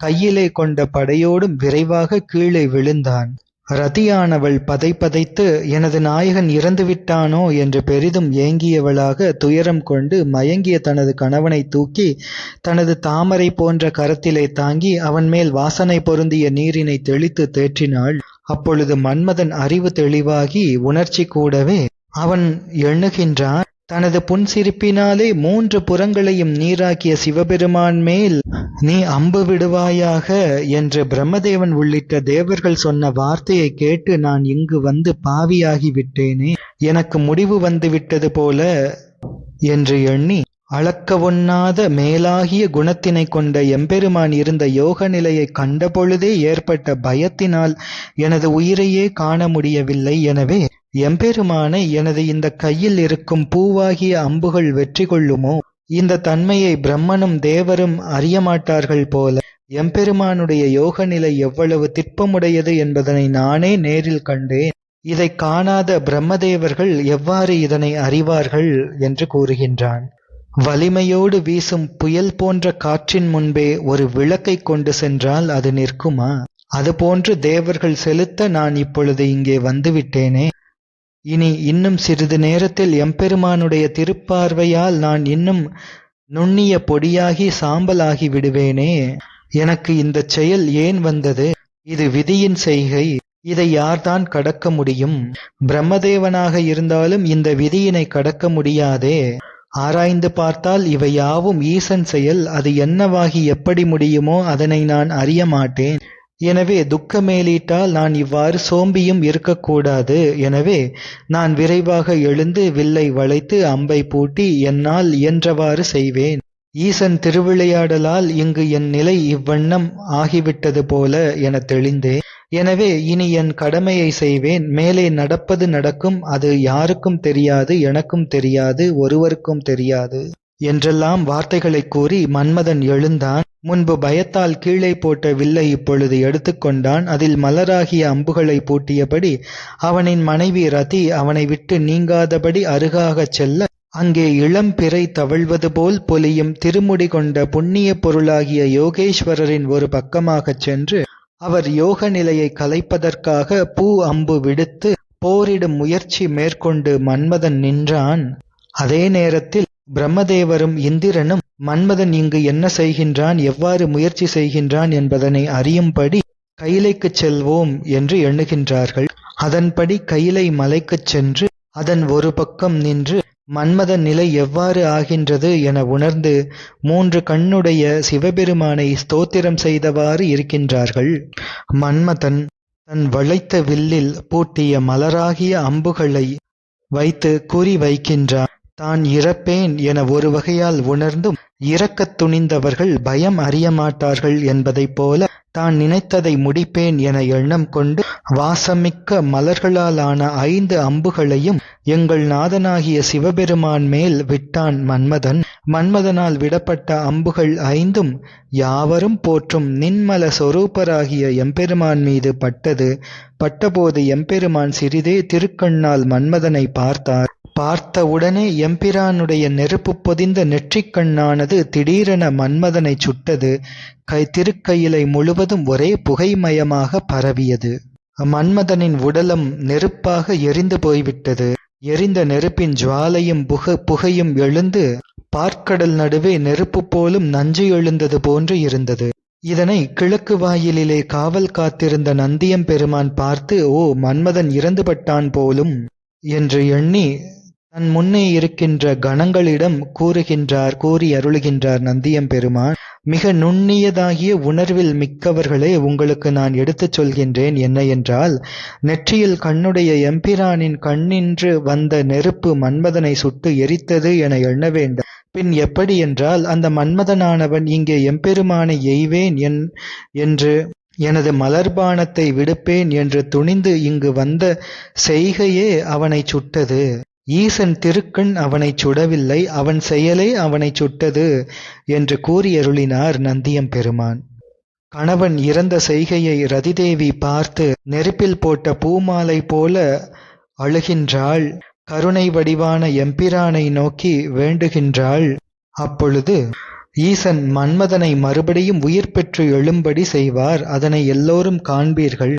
A: கையிலே கொண்ட படையோடும் விரைவாக கீழே விழுந்தான். ரதியானவள் பதைத்து எனது நாயகன் இறந்துவிட்டானோ என்று பெரிதும் ஏங்கியவளாக துயரம் கொண்டு மயங்கிய தனது கணவனை தூக்கி தனது தாமரை போன்ற கரத்திலே தாங்கி அவன் மேல் வாசனை பொருந்திய நீரினை தெளித்து தேற்றினாள். அப்பொழுது மன்மதன் அறிவு தெளிவாகி உணர்ச்சி கூடவே அவன் எண்ணுகின்றான், தனது புன்சிரிப்பினாலே 3 புறங்களையும் நீராக்கிய சிவபெருமான் மேல் நீ அம்பு விடுவாயாக என்று பிரம்மதேவன் உள்ளிட்ட தேவர்கள் சொன்ன வார்த்தையை கேட்டு நான் இங்கு வந்து பாவியாகி விட்டேனே, எனக்கு முடிவு வந்து விட்டது போல என்று எண்ணி அளக்கவொண்ணாத மேலாகிய குணத்தினை கொண்ட எம்பெருமான் இருந்த யோக நிலையை கண்டபொழுதே ஏற்பட்ட பயத்தினால் எனது உயிரையே காண முடியவில்லை. எனவே எம்பெருமானை எனது இந்த கையில் இருக்கும் பூவாகிய அம்புகள் வெற்றி கொள்ளுமோ? இந்த தன்மையை பிரம்மனும் தேவரும் அறியமாட்டார்கள் போல எம்பெருமானுடைய யோக நிலை எவ்வளவு திட்பமுடையது என்பதனை நானே நேரில் கண்டேன். இதை காணாத பிரம்மதேவர்கள் எவ்வாறு இதனை அறிவார்கள் என்று கூறுகின்றான். வலிமையோடு வீசும் புயல் போன்ற காற்றின் முன்பே ஒரு விளக்கை கொண்டு சென்றால் அது நிற்குமா? அதுபோன்று தேவர்கள் செலுத்த நான் இப்பொழுது இங்கே வந்துவிட்டேனே. இனி இன்னும் சிறிது நேரத்தில் எம்பெருமானுடைய திருப்பார்வையால் நான் இன்னும் நுண்ணிய பொடியாகி சாம்பலாகி விடுவேனே. எனக்கு இந்த செயல் ஏன் வந்தது? இது விதியின் செய்கை. இதை யார்தான் கடக்க முடியும்? பிரம்மதேவனாக இருந்தாலும் இந்த விதியினை கடக்க முடியாதே. ஆராய்ந்து பார்த்தால் இவை யாவும் ஈசன் செயல். அது என்னவாகி எப்படி முடியுமோ அதனை நான் அறிய மாட்டேன். எனவே துக்கமேலிட்டால் நான் இவ்வாறு சோம்பியும் இருக்கக்கூடாது. எனவே நான் விரைவாக எழுந்து வில்லை வளைத்து அம்பை பூட்டி என்னால் இயன்றவாறு செய்வேன். ஈசன் திருவிளையாடலால் இங்கு என் நிலை இவ்வண்ணம் ஆகிவிட்டது போல என தெளிந்தேன். எனவே இனி என் கடமையை செய்வேன். மேலே நடப்பது நடக்கும். அது யாருக்கும் தெரியாது, எனக்கும் தெரியாது, ஒருவருக்கும் தெரியாது என்றெல்லாம் வார்த்தைகளை கூறி மன்மதன் எழுந்தான். முன்பு பயத்தால் கீழே போட்ட வில்லை இப்பொழுது எடுத்துக்கொண்டான். அதில் மலராகிய அம்புகளை பூட்டியபடி அவனின் மனைவி ரதி அவனை விட்டு நீங்காதபடி அருகாகச் செல்ல அங்கே இளம் பிறை தவழ்வது போல் பொலியும் திருமுடி கொண்ட புண்ணிய பொருளாகிய யோகேஸ்வரரின் ஒரு பக்கமாகச் சென்று அவர் யோக நிலையை கலைப்பதற்காக பூ அம்பு விடுத்து போரிடும் முயற்சி மேற்கொண்டு மன்மதன் நின்றான். அதே நேரத்தில் பிரம்மதேவரும் இந்திரனும் மன்மதன் இங்கு என்ன செய்கின்றான், எவ்வாறு முயற்சி செய்கின்றான் என்பதனை அறியும்படி கைலைக்குச் செல்வோம் என்று எண்ணுகின்றார்கள். அதன்படி கைலை மலைக்குச் சென்று அதன் ஒரு பக்கம் நின்று மன்மதன் நிலை எவ்வாறு ஆகின்றது என உணர்ந்து 3 கண்ணுடைய சிவபெருமானை ஸ்தோத்திரம் செய்தவாறு இருக்கின்றார்கள். மன்மதன் தன் வளைத்த வில்லில் பூட்டிய மலராகிய அம்புகளை வைத்து குறி வைக்கின்றான். தான் இறப்பேன் என ஒரு வகையால் உணர்ந்தும் இறக்கத் துணிந்தவர்கள் பயம் அறியமாட்டார்கள் என்பதைப் போல தான் நினைத்ததை முடிப்பேன் என எண்ணம் கொண்டு வாசமிக்க மலர்களாலான 5 அம்புகளையும் எங்கள் நாதனாகிய சிவபெருமான் மேல் விட்டான் மன்மதன். மன்மதனால் விடப்பட்ட அம்புகள் 5ம் யாவரும் போற்றும் நின்மல சொரூபராகிய எம்பெருமான் மீது பட்டது. பட்டபோது எம்பெருமான் சிறிதே திருக்கண்ணால் மன்மதனை பார்த்தார். பார்த்தவுடனே எம்பிரானுடைய நெருப்பு பொதிந்த நெற்றிக்கண்ணானது திடீரென மன்மதனை சுட்டது. திருக்கையிலை முழுவதும் ஒரே புகைமயமாக பரவியது. மன்மதனின் உடலம் நெருப்பாக எரிந்து போய்விட்டது. எரிந்த நெருப்பின் ஜுவாலையும் புகையும் எழுந்து பார்க்கடல் நடுவே நெருப்பு போலும் நஞ்சு எழுந்தது போன்று இருந்தது. இதனை கிழக்கு வாயிலிலே காவல் காத்திருந்த நந்தியம்பெருமான் பார்த்து, ஓ, மன்மதன் இறந்துபட்டான் போலும் என்று எண்ணி தன் முன்னே இருக்கின்ற கணங்களிடம் கூறி அருளுகின்றார் நந்தியம்பெருமான். மிக நுண்ணியதாகிய உணர்வில் மிக்கவர்களே, உங்களுக்கு நான் எடுத்துச் சொல்கின்றேன். என்ன என்றால், நெற்றியில் கண்ணுடைய எம்பிரானின் கண்ணின்று வந்த நெருப்பு மன்மதனை சுட்டு எரித்தது என எண்ண வேண்டாம். பின் எப்படி என்றால், அந்த மன்மதனானவன் இங்கே எம்பெருமானை எய்வேன் என்று எனது மலர்பானத்தை விடுப்பேன் என்று துணிந்து இங்கு வந்த செய்கையே அவனை சுட்டது. ஈசன் திருக்கண் அவனைச் சுடவில்லை, அவன் செயலே அவனைச் சுட்டது என்று கூறியருளினார் நந்தியம்பெருமான். கணவன் இறந்த செய்கையை ரதிதேவி பார்த்து நெருப்பில் போட்ட பூமாலை போல அழுகின்றாள். கருணை வடிவான எம்பிரானை நோக்கி வேண்டுகின்றாள். அப்பொழுது ஈசன் மன்மதனை மறுபடியும் உயிர் பெற்று எழும்படி செய்வார். அதனை எல்லோரும் காண்பீர்கள்.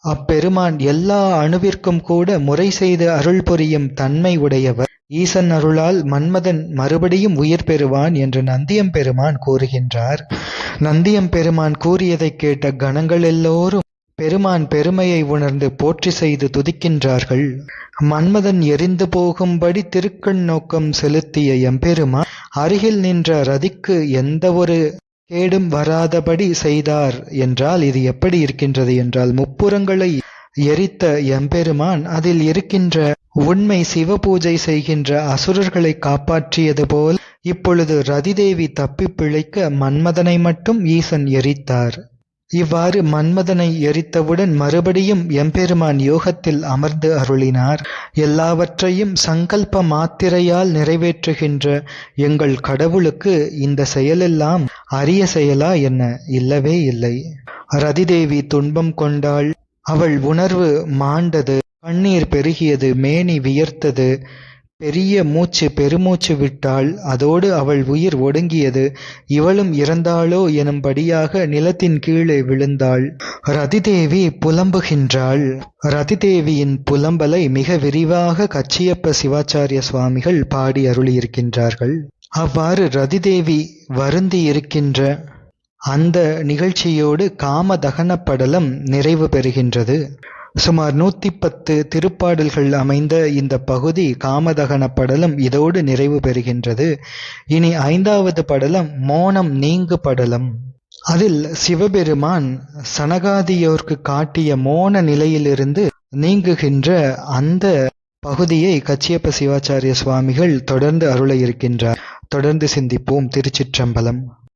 A: அப்பெருமான் எல்லா அணுவிற்கும் கூட முறை செய்து அருள் புரியும் தன்மை உடையவர். ஈசன் அருளால் மன்மதன் மறுபடியும் உயிர் பெறுவான் என்று நந்தியம்பெருமான் கூறுகின்றார். நந்தியம்பெருமான் கூறியதைக் கேட்ட கணங்கள் எல்லோரும் பெருமான் பெருமையை உணர்ந்து போற்றி செய்து துதிக்கின்றார்கள். மன்மதன் எரிந்து போகும்படி திருக்கண் நோக்கம் செலுத்திய எம்பெருமான் அருகில் நின்ற ரதிக்கு எந்த ஒரு கேடும் வராதபடி செய்தார் என்றால் இது எப்படி இருக்கின்றது என்றால், முப்புறங்களை எரித்த எம்பெருமான் அதில் இருக்கின்ற உண்மை சிவபூஜை செய்கின்ற அசுரர்களை காப்பாற்றியது போல் இப்பொழுது ரதிதேவி தப்பி பிழைக்க மன்மதனை மட்டும் ஈசன் எரித்தார். இவ்வாறு மன்மதனை எரித்தவுடன் மறுபடியும் எம்பெருமான் யோகத்தில் அமர்ந்து அருளினார். எல்லாவற்றையும் சங்கல்ப மாத்திரையால் நிறைவேற்றுகின்ற எங்கள் கடவுளுக்கு இந்த செயலெல்லாம் அரிய செயலா என்ன? இல்லவே இல்லை. ரதிதேவி துன்பம் கொண்டாள். அவள் உணர்வு மாண்டது. கண்ணீர் பெருகியது. மேனி வியர்த்தது. பெரிய பெருமூச்சு விட்டாள். அதோடு அவள் உயிர் ஒடுங்கியது. இவளும் இறந்தாளோ எனும்படியாக நிலத்தின் கீழே விழுந்தாள். ரதிதேவி புலம்புகின்றாள். ரதிதேவியின் புலம்பலை மிக விரிவாக கச்சியப்ப சிவாச்சாரிய சுவாமிகள் பாடி அருளியிருக்கின்றார்கள். அவ்வாறு ரதிதேவி வருந்தி இருக்கின்ற அந்த நிகழ்ச்சியோடு காமதகன படலம் நிறைவு பெறுகின்றது. சுமார் 110 திருப்பாடல்கள் அமைந்த இந்த பகுதி காமதகன படலம் இதோடு நிறைவு பெறுகின்றது. இனி 5வது படலம் மோனம் நீங்கு படலம். அதில் சிவபெருமான் சனகாதியோர்க்கு காட்டிய மோன நிலையிலிருந்து நீங்குகின்ற அந்த பகுதியை கச்சியப்ப சிவாச்சாரிய சுவாமிகள் தொடர்ந்து அருள இருக்கின்றார். தொடர்ந்து சிந்திப்போம். திருச்சிற்றம்பலம்.